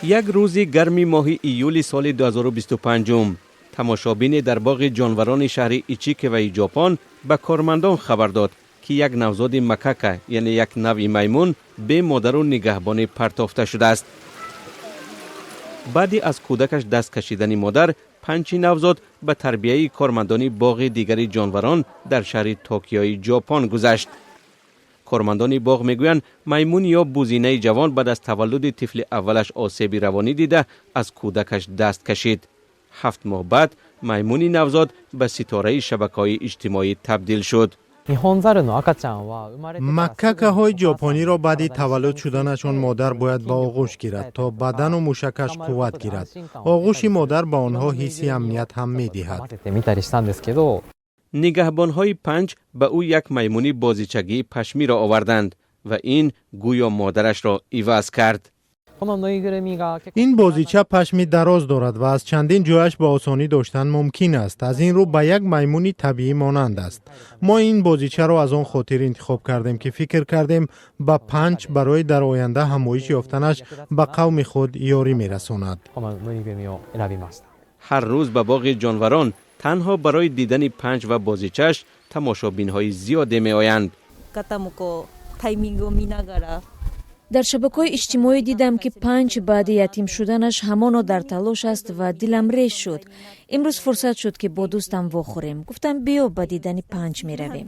یک روز گرمی ماه ایول سال 2025 تماشابین در باغ جانوران شهر ایچیکوی ژاپن به کارمندان خبر داد که یک نوزاد مکاکا یعنی یک نوع میمون به مادر و نگهبان پرتافته شده است. بعدی از کودکش دست کشیدن مادر، 5 نوزاد به تربیه کارمندان باغ دیگر جانوران در شهر توکیوی ژاپن گذشت. کارمندان باغ میگویند میمون یا بوزینه جوان بعد از تولد طفل اولش آسیب روانی دیده از کودکش دست کشید. 7 ماه بعد میمون نوزاد به ستاره شبکه‌های اجتماعی تبدیل شد. مکاکاهای ژاپنی را بعد تولد شدنشان مادر باید با آغوش گیرد تا بدن و موشکش قوت گیرد. آغوش مادر به آنها حس امنیت هم می‌دهد. نگهبان‌های 5 به او یک میمون بازیچگی پشمی را آوردند و این گویا مادرش را عوض کرد. این بازیچه پشمی دراز دارد و از چندین جایش به آسانی داشتن ممکن است. از این رو به یک میمون طبیعی مانند است. ما این بازیچه را از آن خاطر انتخاب کردیم که فکر کردیم به 5 برای در آینده همایش یافتنش به قوم خود یاری می‌رساند. هر روز به باغ جانوران تنها برای دیدن 5 و بازیچه‌اش تماشابین‌های زیادی می‌آیند. در شبکه‌های اجتماعی دیدم که 5 بعد یتیم شدنش همانا در تلاش است و دلم ریش شد. امروز فرصت شد که با دوستم واخوریم. گفتم بیا به دیدن 5 می‌رویم.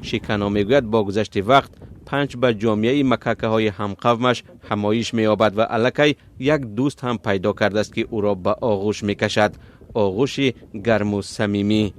شیکانا میگوید با گذشت وقت 5 به جامعه مکاکاهای همقومش همایش می‌یابد و الکی یک دوست هم پیدا کرده است که او را به آغوش می‌کشد. آغوش گرم و صمیمی.